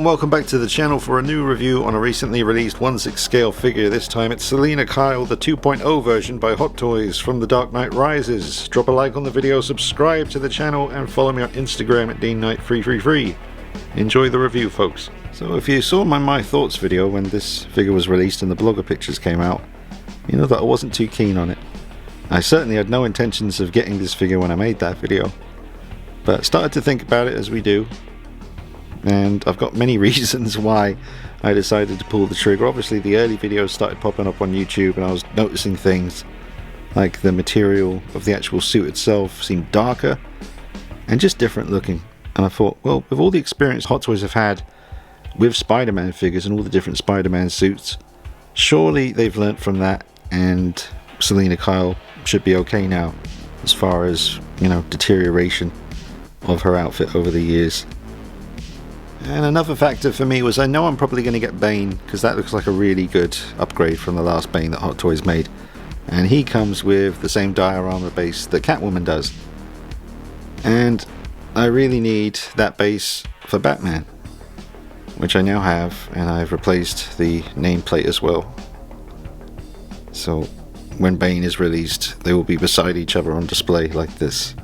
and welcome back to the channel for a new review on a recently released 1/6 scale figure. This time it's Selina Kyle, the 2.0 version by Hot Toys from The Dark Knight Rises. Drop a like on the video, subscribe to the channel, and follow me on Instagram at DeanKnight333. Enjoy the review, folks. So if you saw my thoughts video when this figure was released and the blogger pictures came out, you know that I wasn't too keen on it. I certainly had no intentions of getting this figure when I made that video, but started to think about it as we do. And I've got many reasons why I decided to pull the trigger. Obviously the early videos started popping up on YouTube and I was noticing things like the material of the actual suit itself seemed darker and just different looking. And I thought, well, with all the experience Hot Toys have had with Spider-Man figures and all the different Spider-Man suits, surely they've learnt from that, and Selina Kyle should be okay now as far as, you know, deterioration of her outfit over the years. And another factor for me was I know I'm probably going to get Bane, because that looks like a really good upgrade from the last Bane that Hot Toys made. And he comes with the same diorama base that Catwoman does. And I really need that base for Batman, which I now have, and I've replaced the nameplate as well. So when Bane is released, they will be beside each other on display like this.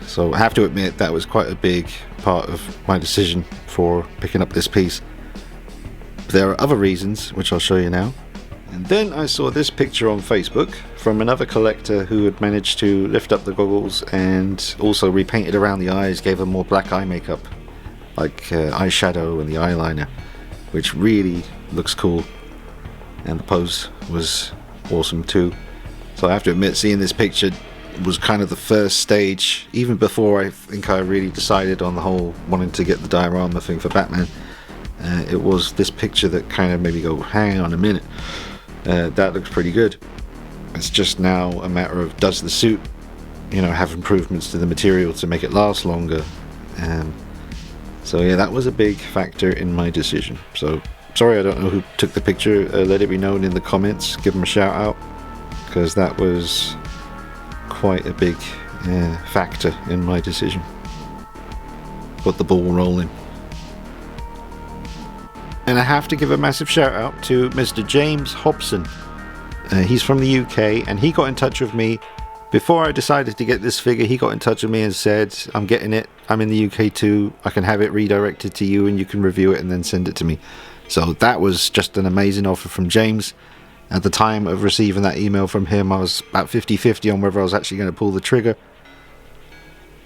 So I have to admit that was quite a big part of my decision for picking up this piece. But there are other reasons, which I'll show you now. And then I saw this picture on Facebook from another collector who had managed to lift up the goggles and also repainted around the eyes, gave them more black eye makeup, like eyeshadow and the eyeliner, which really looks cool. And the pose was awesome too. So I have to admit, seeing this picture was kind of the first stage, even before I think I really decided on the whole wanting to get the diorama thing for Batman. It was this picture that kind of made me go, hang on a minute, that looks pretty good. It's just now a matter of, does the suit, you know, have improvements to the material to make it last longer? So yeah, that was a big factor in my decision. So sorry, I don't know who took the picture. Let it be known in the comments, give them a shout out, because that was quite a big factor in my decision. Got the ball rolling. And I have to give a massive shout out to Mr. James Hobson. He's from the UK, and he got in touch with me before I decided to get this figure. He got in touch with me and said, I'm getting it, I'm in the UK too, I can have it redirected to you and you can review it and then send it to me. So that was just an amazing offer from James. At the time of receiving that email from him, I was about 50-50 on whether I was actually going to pull the trigger.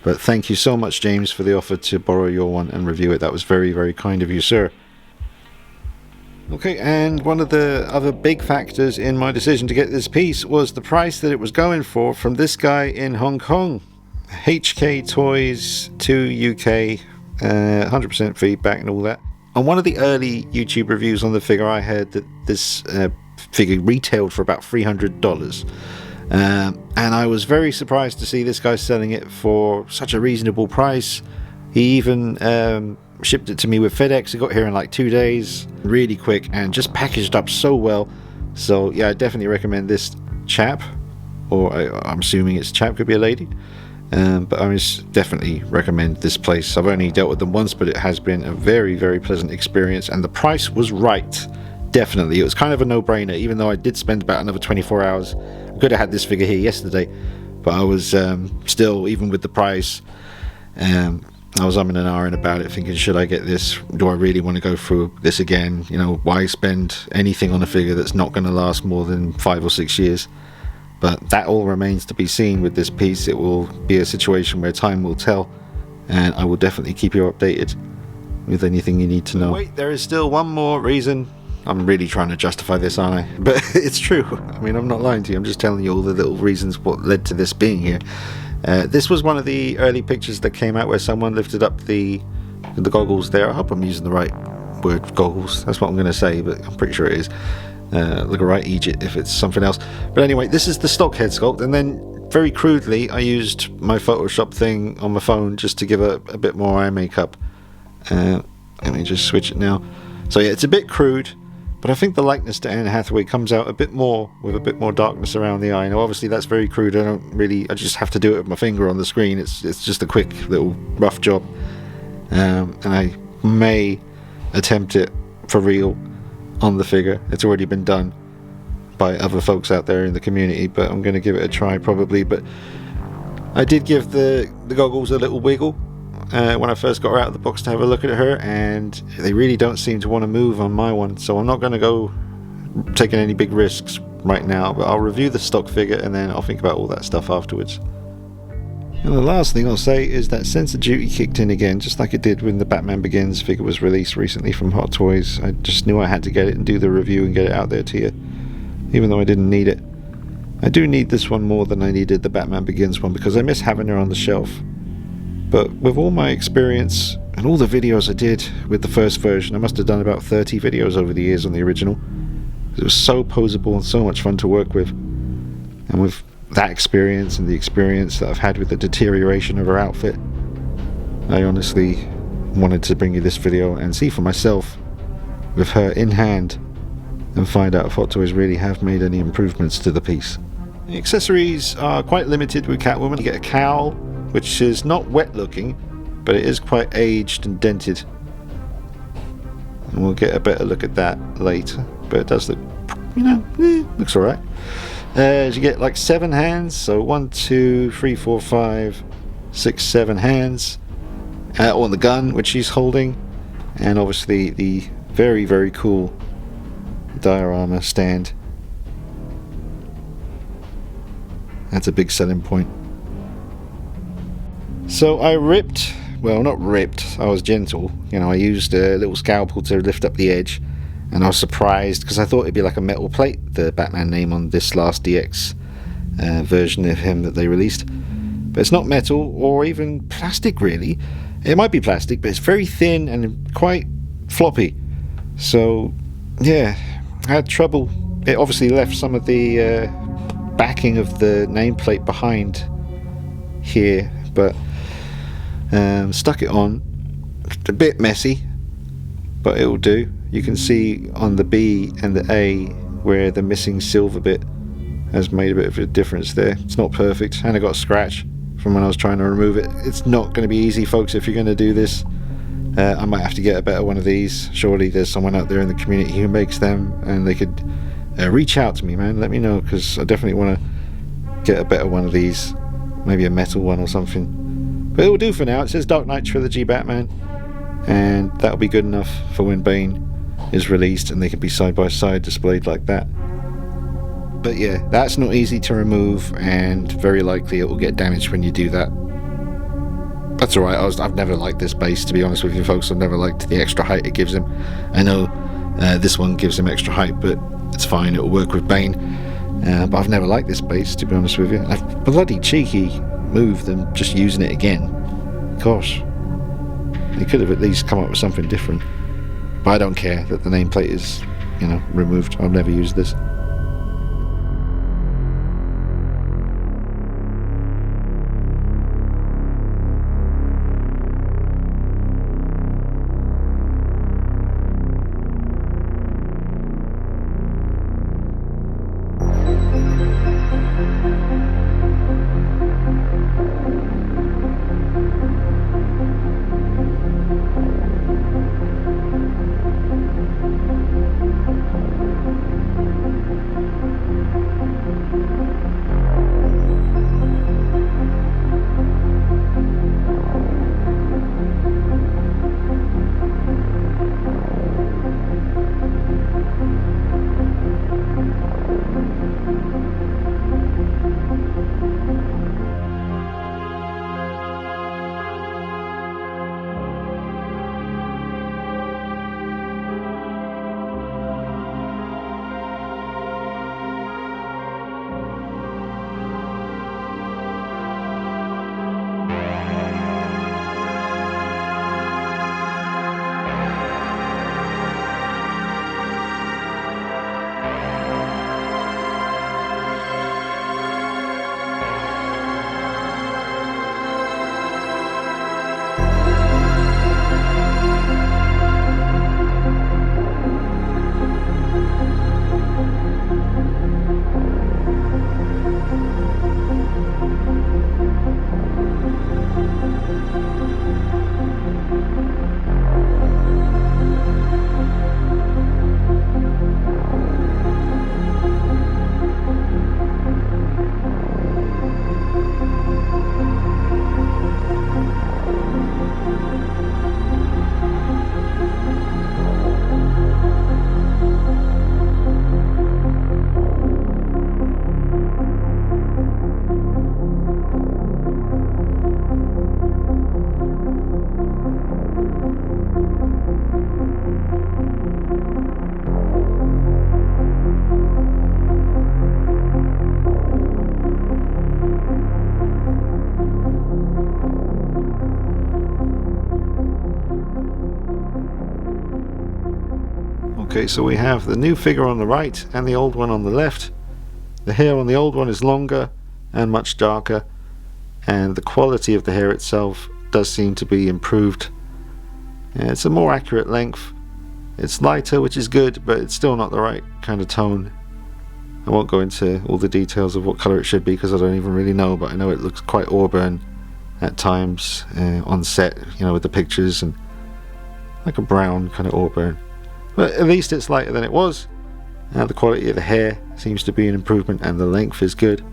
But thank you so much, James, for the offer to borrow your one and review it. That was very, very kind of you, sir. Okay, and one of the other big factors in my decision to get this piece was the price that it was going for from this guy in Hong Kong. HK Toys to UK, 100% feedback and all that. On one of the early YouTube reviews on the figure, I heard that this figure retailed for about $300, and I was very surprised to see this guy selling it for such a reasonable price. He even shipped it to me with FedEx. It got here in like 2 days, really quick, and just packaged up so well. So yeah, I definitely recommend this chap, or I'm assuming it's chap, could be a lady, but I definitely recommend this place. I've only dealt with them once, but it has been a very, very pleasant experience, and the price was right. Definitely, it was kind of a no-brainer, even though I did spend about another 24 hours. I could have had this figure here yesterday, but I was still, even with the price, I was umming and ahhing about it, thinking, should I get this? Do I really want to go through this again? You know, why spend anything on a figure that's not going to last more than 5 or 6 years? But that all remains to be seen with this piece. It will be a situation where time will tell, and I will definitely keep you updated with anything you need to know. Wait, there is still one more reason. I'm really trying to justify this, aren't I? But it's true. I mean, I'm not lying to you. I'm just telling you all the little reasons what led to this being here. This was one of the early pictures that came out where someone lifted up the goggles there. I hope I'm using the right word, goggles. That's what I'm going to say, but I'm pretty sure it is. Look right, Egypt, if it's something else. But anyway, this is the stock head sculpt, and then very crudely I used my Photoshop thing on my phone just to give a bit more eye makeup. Let me just switch it now. So yeah, it's a bit crude, but I think the likeness to Anne Hathaway comes out a bit more, with a bit more darkness around the eye. Now obviously that's very crude. I just have to do it with my finger on the screen. It's just a quick little rough job, and I may attempt it for real on the figure. It's already been done by other folks out there in the community, but I'm going to give it a try probably. But I did give the goggles a little wiggle when I first got her out of the box to have a look at her, and they really don't seem to want to move on my one, so I'm not going to go taking any big risks right now, but I'll review the stock figure and then I'll think about all that stuff afterwards. And the last thing I'll say is that sense of duty kicked in again, just like it did when the Batman Begins figure was released recently from Hot Toys. I just knew I had to get it and do the review and get it out there to you, even though I didn't need it. I do need this one more than I needed the Batman Begins one, because I miss having her on the shelf. But with all my experience and all the videos I did with the first version, I must have done about 30 videos over the years on the original. It was so posable and so much fun to work with. And with that experience and the experience that I've had with the deterioration of her outfit, I honestly wanted to bring you this video and see for myself with her in hand and find out if Hot Toys really have made any improvements to the piece. The accessories are quite limited with Catwoman. You get a cowl, which is not wet looking, but it is quite aged and dented. And we'll get a better look at that later. But it does look, looks alright. You get like 7 hands, so 1, 2, 3, 4, 5, 6, 7 hands on the gun which she's holding, and obviously the very, very cool diorama stand. That's a big selling point. So I ripped, well, not ripped, I was gentle. I used a little scalpel to lift up the edge, and I was surprised because I thought it'd be like a metal plate, the Batman name on this last DX version of him that they released. But it's not metal or even plastic really. It might be plastic, but it's very thin and quite floppy. So yeah, I had trouble. It obviously left some of the backing of the nameplate behind here, but stuck it on. It's a bit messy, but it'll do. You can see on the B and the A where the missing silver bit has made a bit of a difference there. It's not perfect, and I got a scratch from when I was trying to remove it. It's not going to be easy, folks, if you're going to do this. I might have to get a better one of these. Surely there's someone out there in the community who makes them, and they could reach out to me, man. Let me know, because I definitely want to get a better one of these. Maybe a metal one or something. But it will do for now. It says Dark Knight Trilogy Batman, and that'll be good enough for when Bane is released and they can be side by side displayed like that. But yeah, that's not easy to remove, and very likely it will get damaged when you do that. That's alright. I've never liked this base, to be honest with you folks. I've never liked the extra height it gives him. I know this one gives him extra height, but it's fine, it'll work with Bane. But I've never liked this base, to be honest with you. A bloody cheeky move than just using it again. Gosh, they could have at least come up with something different. But I don't care that the nameplate is, removed. I've never used this. Okay, so we have the new figure on the right and the old one on the left. The hair on the old one is longer and much darker, and the quality of the hair itself does seem to be improved. It's a more accurate length. It's lighter, which is good, but it's still not the right kind of tone. I won't go into all the details of what colour it should be because I don't even really know, but I know it looks quite auburn at times on set, you know, with the pictures, and like a brown kind of auburn. But at least it's lighter than it was, and the quality of the hair seems to be an improvement, and the length is good.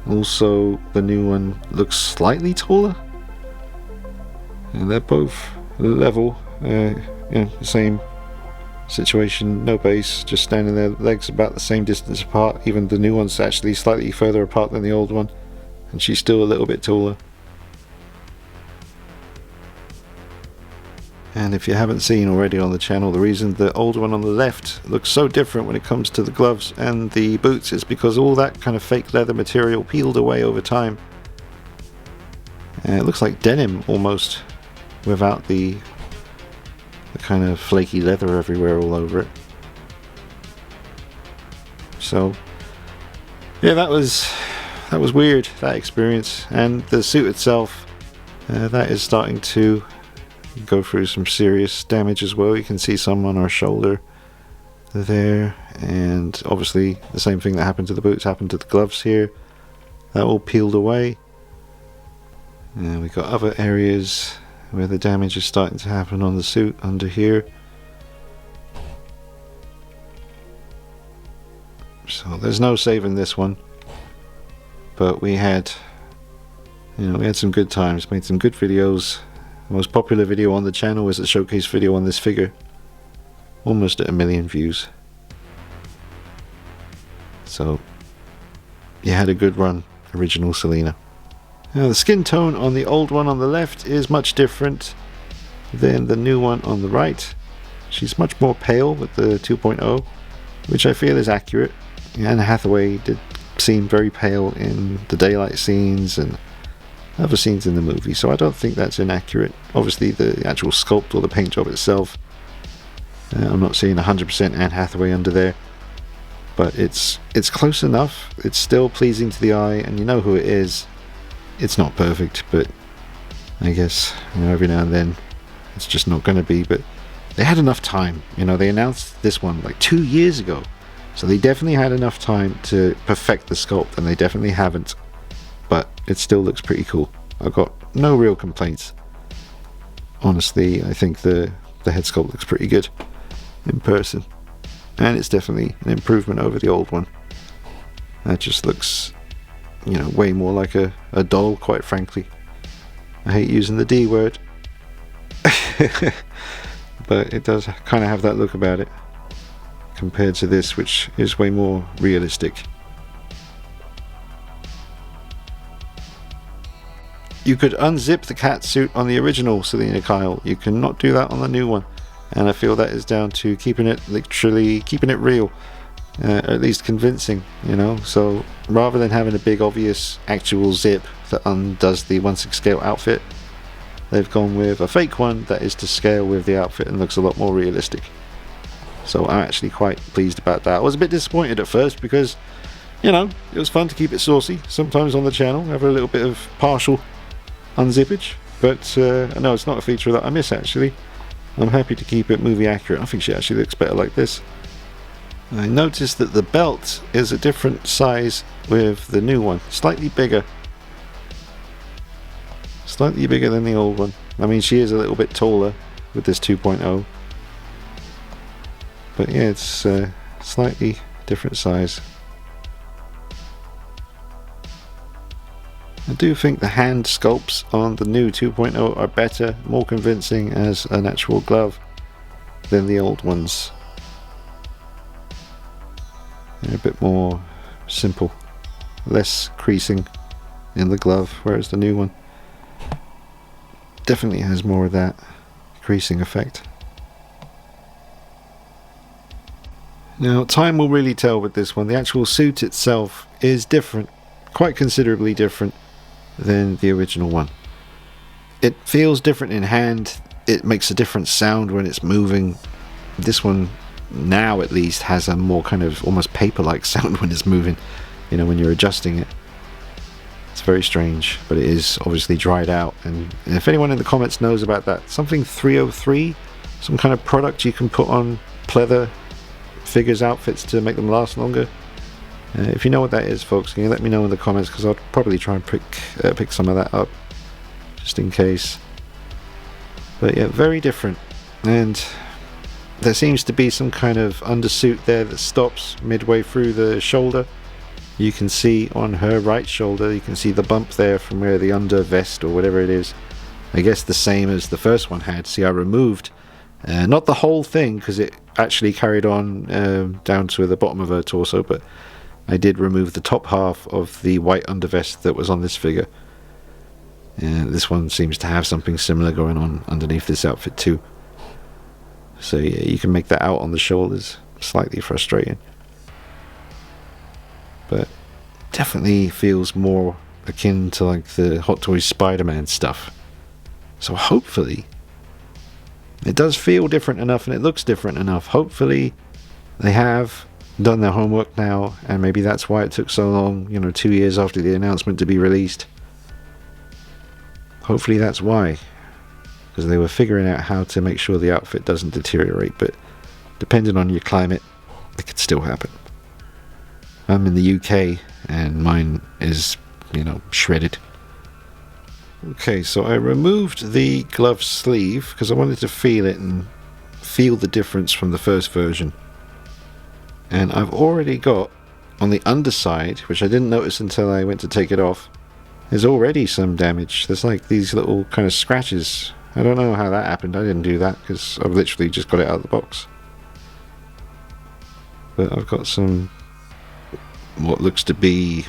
Also, the new one looks slightly taller, and they're both level, the same situation, no base, just standing there, legs about the same distance apart. Even the new one's actually slightly further apart than the old one, and she's still a little bit taller. And if you haven't seen already on the channel, the reason the old one on the left looks so different when it comes to the gloves and the boots is because all that kind of fake leather material peeled away over time. And it looks like denim almost, without the kind of flaky leather everywhere all over it. So yeah, that was weird, that experience. And the suit itself, that is starting to go through some serious damage as well. You can see some on our shoulder there, and obviously the same thing that happened to the boots happened to the gloves here. That all peeled away, and we've got other areas where the damage is starting to happen on the suit under here. So there's no saving this one, but we had some good times, made some good videos. The most popular video on the channel is a showcase video on this figure, almost at 1 million views. So you had a good run, original Selina. Now the skin tone on the old one on the left is much different than the new one on the right. She's much more pale with the 2.0, which I feel is accurate. Anne Hathaway did seem very pale in the daylight scenes and other scenes in the movie, so I don't think that's inaccurate. Obviously the actual sculpt or the paint job itself, I'm not seeing 100% Anne Hathaway under there, but it's close enough. It's still pleasing to the eye, and you know who it is. It's not perfect, but I guess, every now and then it's just not going to be. But they had enough time. They announced this one like 2 years ago, so they definitely had enough time to perfect the sculpt, and they definitely haven't. But it still looks pretty cool. I've got no real complaints. Honestly, I think the head sculpt looks pretty good in person, and it's definitely an improvement over the old one. That just looks, way more like a doll, quite frankly. I hate using the D word, but it does kind of have that look about it, compared to this, which is way more realistic. You could unzip the cat suit on the original Selina Kyle. You cannot do that on the new one, and I feel that is down to keeping it real, at least convincing, So rather than having a big obvious actual zip that undoes the 1/6 scale outfit, they've gone with a fake one that is to scale with the outfit and looks a lot more realistic. So I'm actually quite pleased about that. I was a bit disappointed at first because, it was fun to keep it saucy. Sometimes on the channel, have a little bit of partial unzippage, but no, it's not a feature that I miss actually. I'm happy to keep it movie accurate. I think she actually looks better like this. I noticed that the belt is a different size with the new one, slightly bigger than the old one. I mean, she is a little bit taller with this 2.0, but yeah, it's slightly different size. I do think the hand sculpts on the new 2.0 are better, more convincing as an actual glove than the old ones. They're a bit more simple, less creasing in the glove, whereas the new one definitely has more of that creasing effect. Now, time will really tell with this one. The actual suit itself is different, quite considerably different than the original one. It feels different in hand. it makes a different sound when it's moving. This one, now at least, has a more kind of almost paper-like sound when it's moving, you know, when you're adjusting it. It's very strange, but it is obviously dried out. And if anyone in the comments knows about that, something 303, some kind of product you can put on pleather figures outfits to make them last longer. If you know what that is, folks, can you let me know in the comments, because I'll probably try and pick some of that up just in case. But yeah, very different. And there seems to be some kind of undersuit there that stops midway through the shoulder. You can see on her right shoulder, you can see the bump there from where the under vest or whatever it is, I guess the same as the first one had. See, I removed not the whole thing, because it actually carried on down to the bottom of her torso, but I did remove the top half of the white undervest that was on this figure. This one seems to have something similar going on underneath this outfit too. So yeah, you can make that out on the shoulders. Slightly frustrating, but definitely feels more akin to like the Hot Toys Spider-Man stuff. So hopefully it does feel different enough and it looks different enough. Hopefully they have done their homework now, and maybe that's why it took so long, you know, 2 years after the announcement to be released. Hopefully that's why, because they were figuring out how to make sure the outfit doesn't deteriorate, but depending on your climate, it could still happen. I'm in the UK and mine is, you know, shredded. Okay, so I removed the glove sleeve because I wanted to feel it and feel the difference from the first version. And I've already got on the underside, which I didn't notice until I went to take it off, there's already some damage. There's like these little kind of scratches. I don't know how that happened. I didn't do that because I've literally just got it out of the box. But I've got some, what looks to be,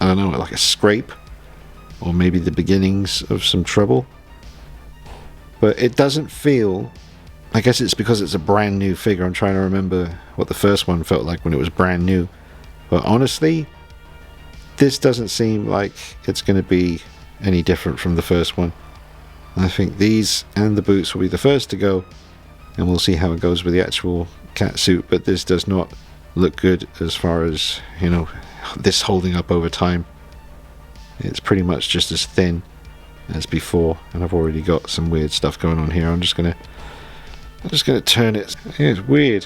I don't know, like a scrape, or maybe the beginnings of some trouble. But it doesn't feel, I guess it's because it's a brand new figure. I'm trying to remember what the first one felt like when it was brand new. But honestly, this doesn't seem like it's going to be any different from the first one. I think these and the boots will be the first to go, and we'll see how it goes with the actual cat suit. But this does not look good as far as, you know, this holding up over time. It's pretty much just as thin as before, and I've already got some weird stuff going on here. I'm just gonna turn it. Yeah, it's weird.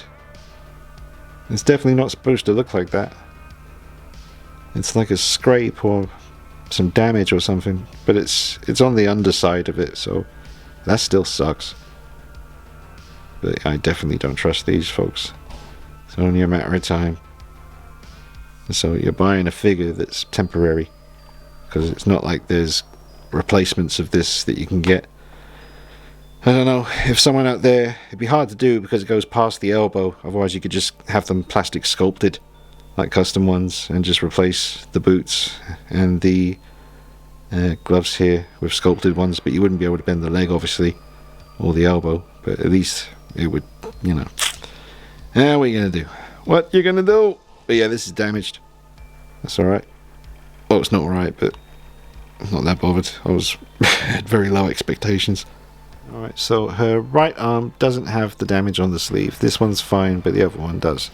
It's definitely not supposed to look like that. It's like a scrape or some damage or something, but it's on the underside of it, so that still sucks. But I definitely don't trust these, folks. It's only a matter of time. So you're buying a figure that's temporary, because it's not like there's replacements of this that you can get. I don't know, if someone out there, it'd be hard to do because it goes past the elbow, otherwise you could just have them plastic sculpted like custom ones and just replace the boots and the gloves here with sculpted ones, but you wouldn't be able to bend the leg obviously, or the elbow, but at least it would, you know. What are you gonna do? What you gonna do? But yeah, this is damaged. That's alright. Well, it's not alright, but I'm not that bothered. I had very low expectations. Alright, so her right arm doesn't have the damage on the sleeve. This one's fine, but the other one does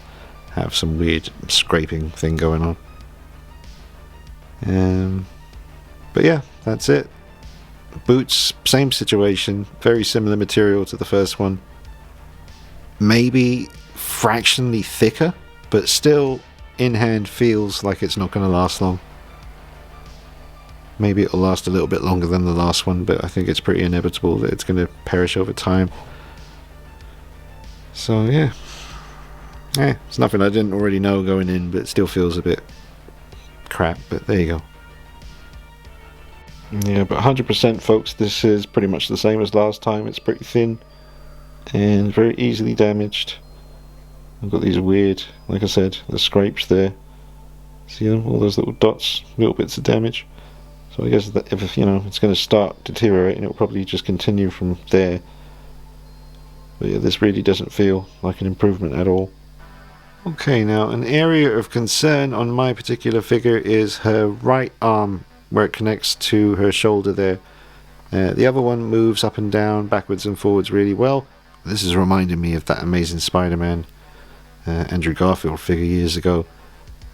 have some weird scraping thing going on. But yeah, that's it. Boots, same situation, very similar material to the first one. Maybe fractionally thicker, but still in hand feels like it's not going to last long. Maybe it'll last a little bit longer than the last one, but I think it's pretty inevitable that it's going to perish over time. So yeah. It's nothing I didn't already know going in, but it still feels a bit crap, but there you go. Yeah, but 100% folks, this is pretty much the same as last time. It's pretty thin and very easily damaged. I've got these weird, like I said, the scrapes there. See them? All those little dots, little bits of damage. So I guess that if, you know, it's going to start deteriorating, it'll probably just continue from there. But yeah, this really doesn't feel like an improvement at all. Okay, now an area of concern on my particular figure is her right arm, where it connects to her shoulder there. The other one moves up and down, backwards and forwards really well. This is reminding me of that Amazing Spider-Man Andrew Garfield figure years ago.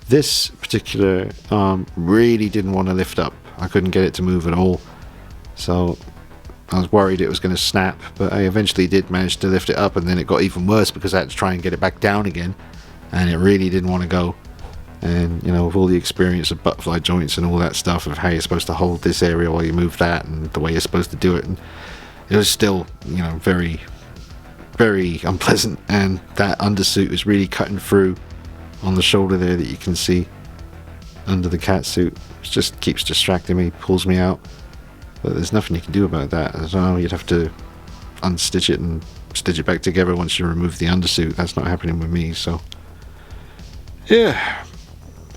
This particular arm really didn't want to lift up. I couldn't get it to move at all, so I was worried it was going to snap, but I eventually did manage to lift it up, and then it got even worse because I had to try and get it back down again, and it really didn't want to go. And you know, with all the experience of butterfly joints and all that stuff of how you're supposed to hold this area while you move that and the way you're supposed to do it, and it was still, you know, very, very unpleasant. And that undersuit is really cutting through on the shoulder there that you can see under the cat suit. It just keeps distracting me, pulls me out, but there's nothing you can do about that. I don't know, you'd have to unstitch it and stitch it back together once you remove the undersuit. That's not happening with me, so yeah.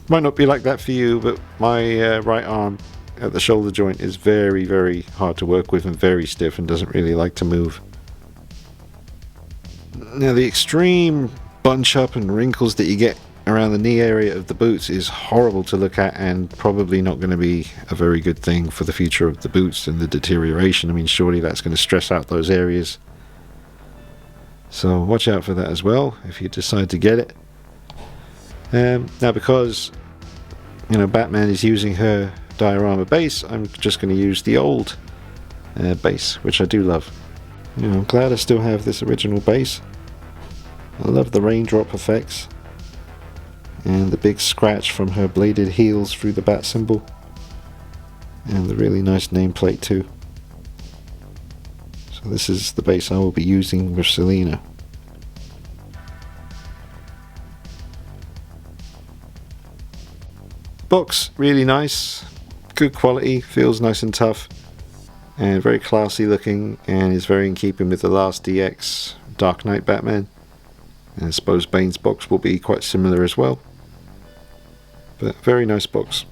Might not be like that for you, but my right arm at the shoulder joint is very, very hard to work with and very stiff and doesn't really like to move. Now, the extreme bunch up and wrinkles that you get around the knee area of the boots is horrible to look at, and probably not going to be a very good thing for the future of the boots and the deterioration. I mean, surely that's going to stress out those areas. So watch out for that as well if you decide to get it. Now, because you know Batman is using her diorama base, I'm just going to use the old base, which I do love. You know, I'm glad I still have this original base. I love the raindrop effects and the big scratch from her bladed heels through the bat symbol, and the really nice nameplate too. So this is the base I will be using with Selina. Box, really nice, good quality, feels nice and tough, and very classy looking, and is very in keeping with the last DX Dark Knight Batman. And I suppose Bane's box will be quite similar as well, but very nice box.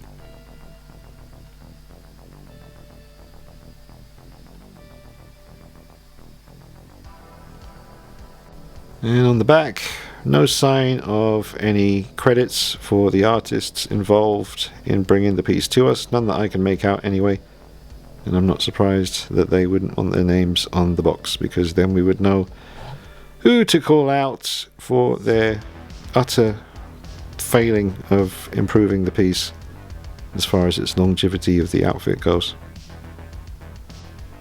And on the back, no sign of any credits for the artists involved in bringing the piece to us, none that I can make out anyway, and I'm not surprised that they wouldn't want their names on the box, because then we would know who to call out for their utter failing of improving the piece as far as its longevity of the outfit goes.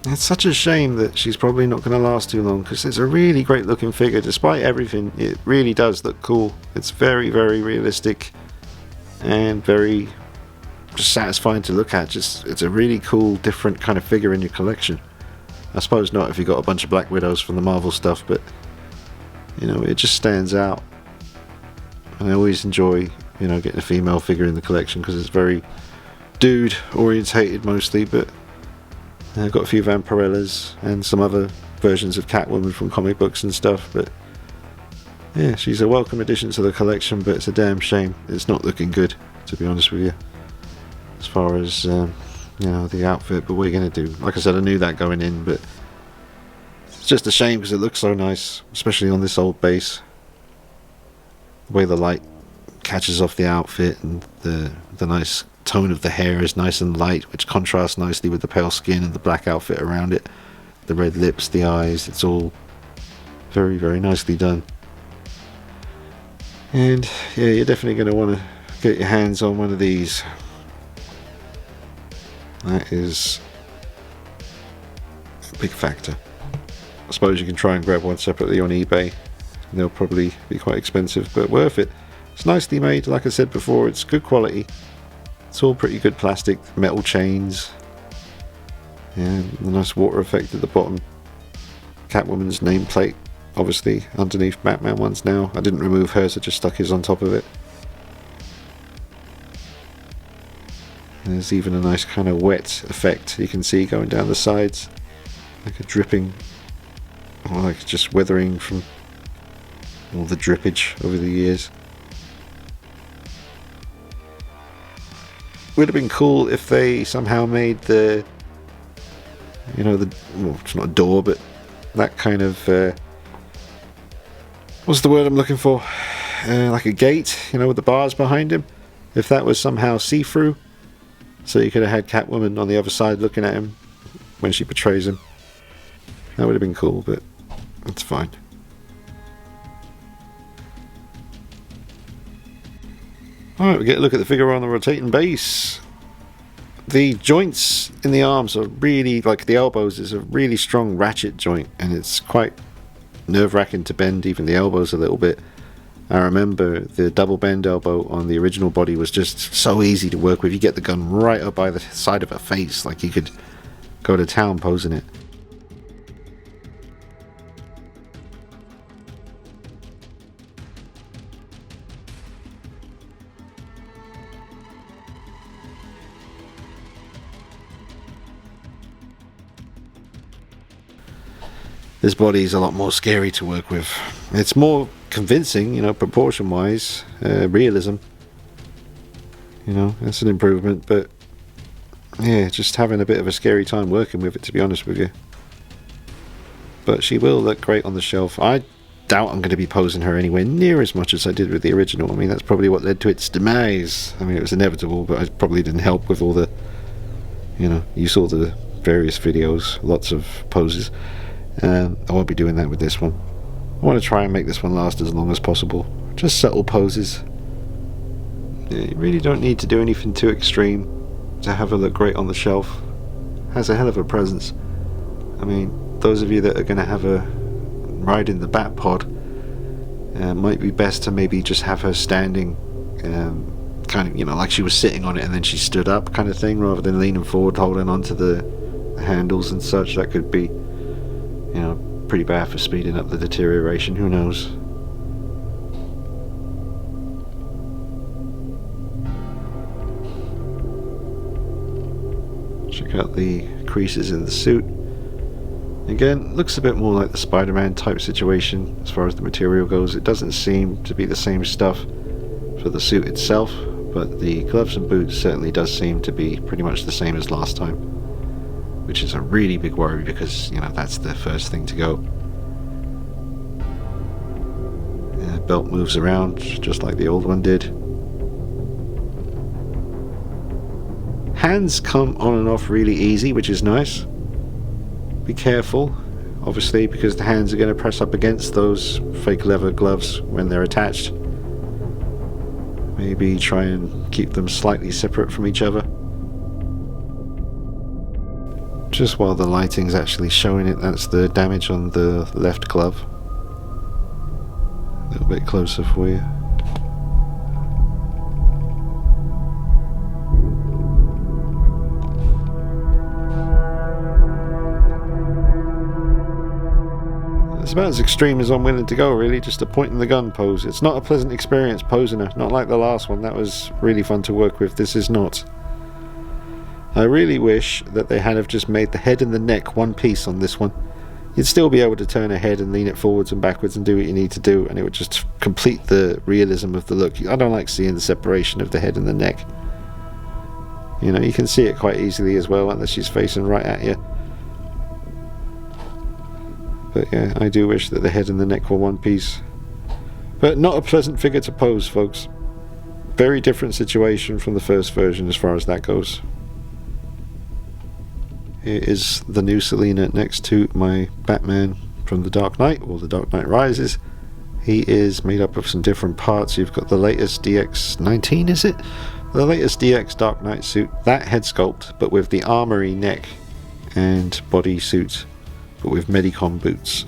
It's such a shame that she's probably not going to last too long, because it's a really great looking figure. Despite everything, it really does look cool. It's very, very realistic and very just satisfying to look at. It's a really cool, different kind of figure in your collection. I suppose not if you got a bunch of Black Widows from the Marvel stuff, but you know, it just stands out. And I always enjoy, you know, getting a female figure in the collection because it's very dude orientated mostly, but I've got a few Vampirellas and some other versions of Catwoman from comic books and stuff, but yeah, she's a welcome addition to the collection, but it's a damn shame it's not looking good, to be honest with you, as far as you know, the outfit. But what are you going to do? Like I said, I knew that going in, but it's just a shame because it looks so nice, especially on this old base. The way the light catches off the outfit, and the nice tone of the hair is nice and light, which contrasts nicely with the pale skin and the black outfit around it. The red lips, the eyes, it's all very, very nicely done. And yeah, you're definitely going to want to get your hands on one of these. That is a big factor. I suppose you can try and grab one separately on eBay. They'll probably be quite expensive, but worth it. It's nicely made, like I said before, it's good quality. It's all pretty good plastic, metal chains, and the nice water effect at the bottom. Catwoman's nameplate, obviously, underneath Batman ones now. I didn't remove hers, I just stuck his on top of it. And there's even a nice kind of wet effect you can see going down the sides, like a dripping, or like just weathering from all the drippage over the years. Would have been cool if they somehow made the, you know, the, well, it's not a door, but that kind of, what's the word I'm looking for? Like a gate, you know, with the bars behind him. If that was somehow see-through, so you could have had Catwoman on the other side looking at him, when she betrays him. That would have been cool, but it's fine. Alright, we get a look at the figure on the rotating base. The joints in the arms are really, like the elbows, is a really strong ratchet joint, and it's quite nerve-wracking to bend even the elbows a little bit. I remember the double bend elbow on the original body was just so easy to work with. You get the gun right up by the side of her face, like you could go to town posing it. This body is a lot more scary to work with. It's more convincing, you know, proportion wise, realism, you know, that's an improvement, but yeah, just having a bit of a scary time working with it, to be honest with you. But she will look great on the shelf. I doubt I'm going to be posing her anywhere near as much as I did with the original. I mean, that's probably what led to its demise. I mean, it was inevitable, but I probably didn't help with all the, you know, you saw the various videos, lots of poses. I won't be doing that with this one. I want to try and make this one last as long as possible. Just subtle poses. Yeah, you really don't need to do anything too extreme to have her look great on the shelf. Has a hell of a presence. I mean, those of you that are going to have her ride in the bat pod, might be best to maybe just have her standing, kind of, you know, like she was sitting on it and then she stood up kind of thing, rather than leaning forward holding onto the handles and such. That could be, you know, pretty bad for speeding up the deterioration, who knows. Check out the creases in the suit. Again, looks a bit more like the Spider-Man type situation as far as the material goes. It doesn't seem to be the same stuff for the suit itself, but the gloves and boots certainly does seem to be pretty much the same as last time, which is a really big worry because, you know, that's the first thing to go. Yeah, belt moves around just like the old one did. Hands come on and off really easy, which is nice. Be careful, obviously, because the hands are going to press up against those fake leather gloves when they're attached. Maybe try and keep them slightly separate from each other. Just while the lighting's actually showing it, that's the damage on the left glove. A little bit closer for you. It's about as extreme as I'm willing to go, really, just a point in the gun pose. It's not a pleasant experience posing her, not like the last one. That was really fun to work with. This is not. I really wish that they had have just made the head and the neck one piece on this one. You'd still be able to turn a head and lean it forwards and backwards and do what you need to do, and it would just complete the realism of the look. I don't like seeing the separation of the head and the neck. You know, you can see it quite easily as well, unless she's facing right at you. But yeah, I do wish that the head and the neck were one piece. But not a pleasant figure to pose, folks. Very different situation from the first version as far as that goes. Here is the new Selina next to my Batman from The Dark Knight, or The Dark Knight Rises. He is made up of some different parts. You've got the latest DX19, is it? The latest DX Dark Knight suit, that head sculpt, but with the armory neck and body suit, but with Medicom boots.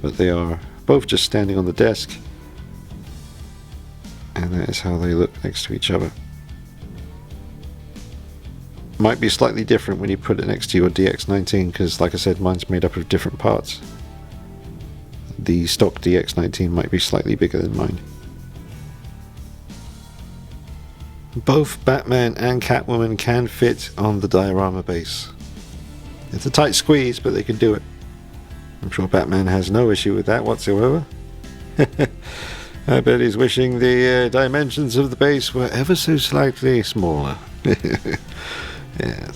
But they are both just standing on the desk, and that is how they look next to each other. Might be slightly different when you put it next to your DX19, because like I said, mine's made up of different parts. The stock DX19 might be slightly bigger than mine. Both Batman and Catwoman can fit on the diorama base. It's a tight squeeze, but they can do it. I'm sure Batman has no issue with that whatsoever. I bet he's wishing the dimensions of the base were ever so slightly smaller. Yeah.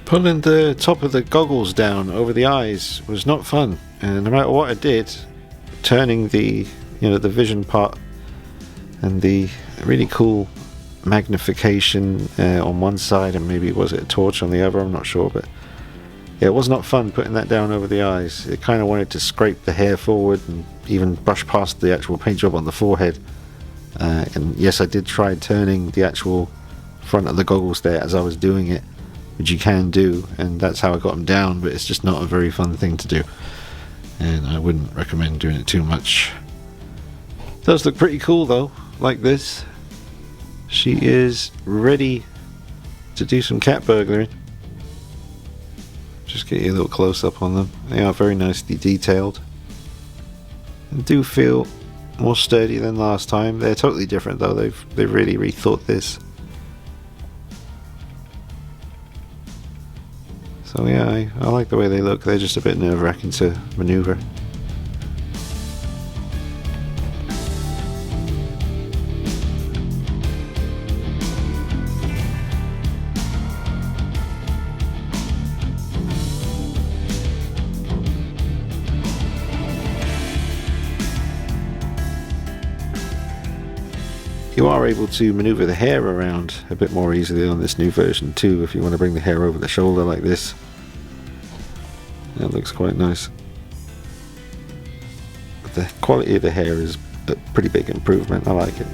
Pulling the top of the goggles down over the eyes was not fun, and no matter what I did, turning the, you know, the vision part and the really cool magnification on one side, and maybe was it a torch on the other, I'm not sure, but Yeah, it was not fun putting that down over the eyes. It kind of wanted to scrape the hair forward and even brush past the actual paint job on the forehead. And yes, I did try turning the actual front of the goggles there as I was doing it, which you can do, and that's how I got them down, but it's just not a very fun thing to do, and I wouldn't recommend doing it too much. It does look pretty cool though, like this. She is ready to do some cat burglaring. Just get you a little close up on them. They are very nicely detailed and do feel more sturdy than last time. They're totally different though. They've really rethought this. So yeah, I like the way they look. They're just a bit nerve-wracking to maneuver. You are able to maneuver the hair around a bit more easily on this new version too, if you want to bring the hair over the shoulder like this. That looks quite nice. The quality of the hair is a pretty big improvement. I like it.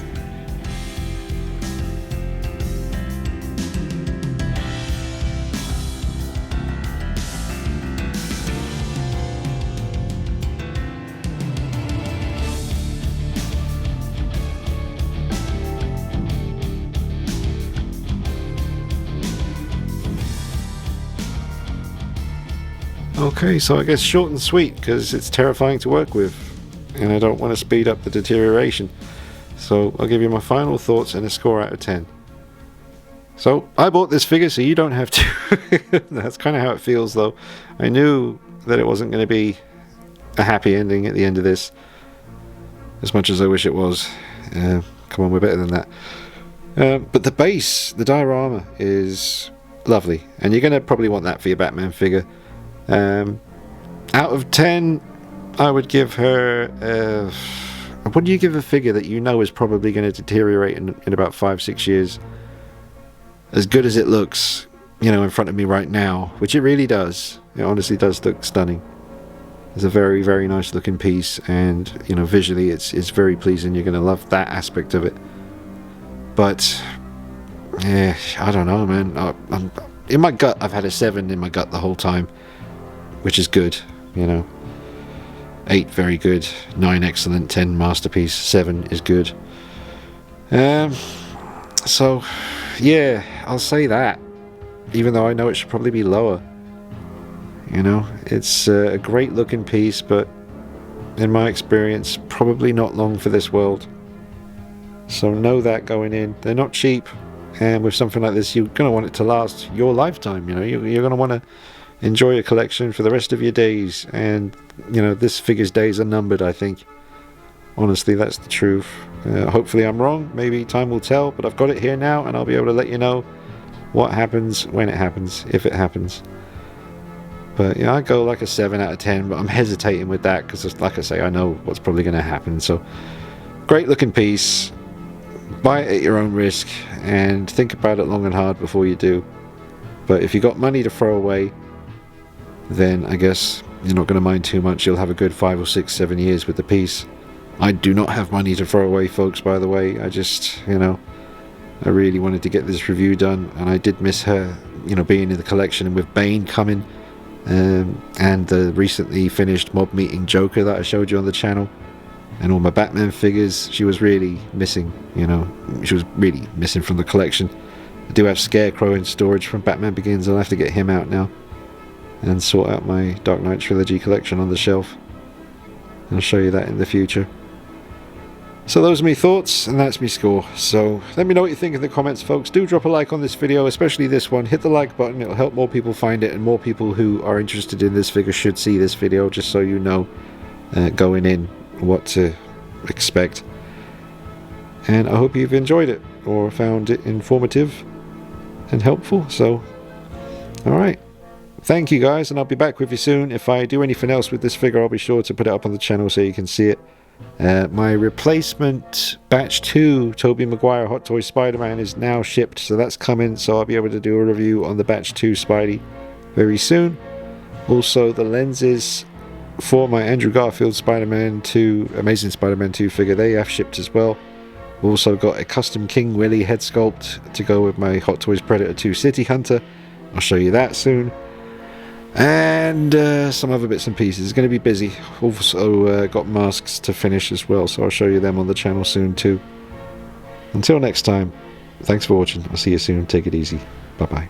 Okay, so I guess short and sweet, because it's terrifying to work with and I don't want to speed up the deterioration. So I'll give you my final thoughts and a score out of 10. So I bought this figure so you don't have to. That's kind of how it feels though. I knew that it wasn't going to be a happy ending at the end of this, as much as I wish it was. Come on, we're better than that. But the base, the diorama, is lovely, and you're going to probably want that for your Batman figure. Out of 10, I would give her what do you give a figure that you know is probably going to deteriorate in about 5-6 years? As good as it looks, you know, in front of me right now, which it really does. It honestly does look stunning. It's a very, very nice looking piece, and you know, visually it's very pleasing. You're going to love that aspect of it. But yeah, I don't know, man. I'm in my gut, I've had a 7 in my gut the whole time, which is good, you know. 8 very good, 9 excellent, 10 masterpiece, 7 is good. So yeah, I'll say that, even though I know it should probably be lower. You know, it's a great looking piece, but in my experience, probably not long for this world. So know that going in. They're not cheap, and with something like this, you're going to want it to last your lifetime. You know, you're going to want to enjoy a collection for the rest of your days, and you know, this figure's days are numbered, I think. Honestly, that's the truth. Hopefully I'm wrong, maybe time will tell, but I've got it here now and I'll be able to let you know what happens when it happens, if it happens. But yeah, I go like a 7 out of 10, but I'm hesitating with that because, like I say, I know what's probably going to happen. So great looking piece, buy it at your own risk and think about it long and hard before you do. But if you got money to throw away, then I guess you're not going to mind too much. You'll have a good 5 or 6, 7 years with the piece. I do not have money to throw away, folks, by the way. I just, you know, I really wanted to get this review done, and I did miss her, you know, being in the collection, and with Bane coming, and the recently finished Mob Meeting Joker that I showed you on the channel, and all my Batman figures, she was really missing, you know, she was really missing from the collection. I do have Scarecrow in storage from Batman Begins. I'll have to get him out now and sort out my Dark Knight Trilogy collection on the shelf. I'll show you that in the future. So those are my thoughts, and that's my score. So let me know what you think in the comments, folks. Do drop a like on this video, especially this one. Hit the like button, it'll help more people find it, and more people who are interested in this figure should see this video, just so you know going in what to expect. And I hope you've enjoyed it, or found it informative and helpful. So alright, thank you guys, and I'll be back with you soon. If I do anything else with this figure, I'll be sure to put it up on the channel so you can see it. My replacement Batch 2 Tobey Maguire Hot Toy Spider-Man is now shipped, so that's coming, so I'll be able to do a review on the Batch 2 Spidey very soon. Also, the lenses for my Andrew Garfield Spider-Man 2, Amazing Spider-Man 2 figure, they have shipped as well. Also got a custom King Willy head sculpt to go with my Hot Toys Predator 2 City Hunter. I'll show you that soon. And some other bits and pieces. It's going to be busy. Also got masks to finish as well, so I'll show you them on the channel soon too. Until next time, thanks for watching. I'll see you soon. Take it easy. Bye bye.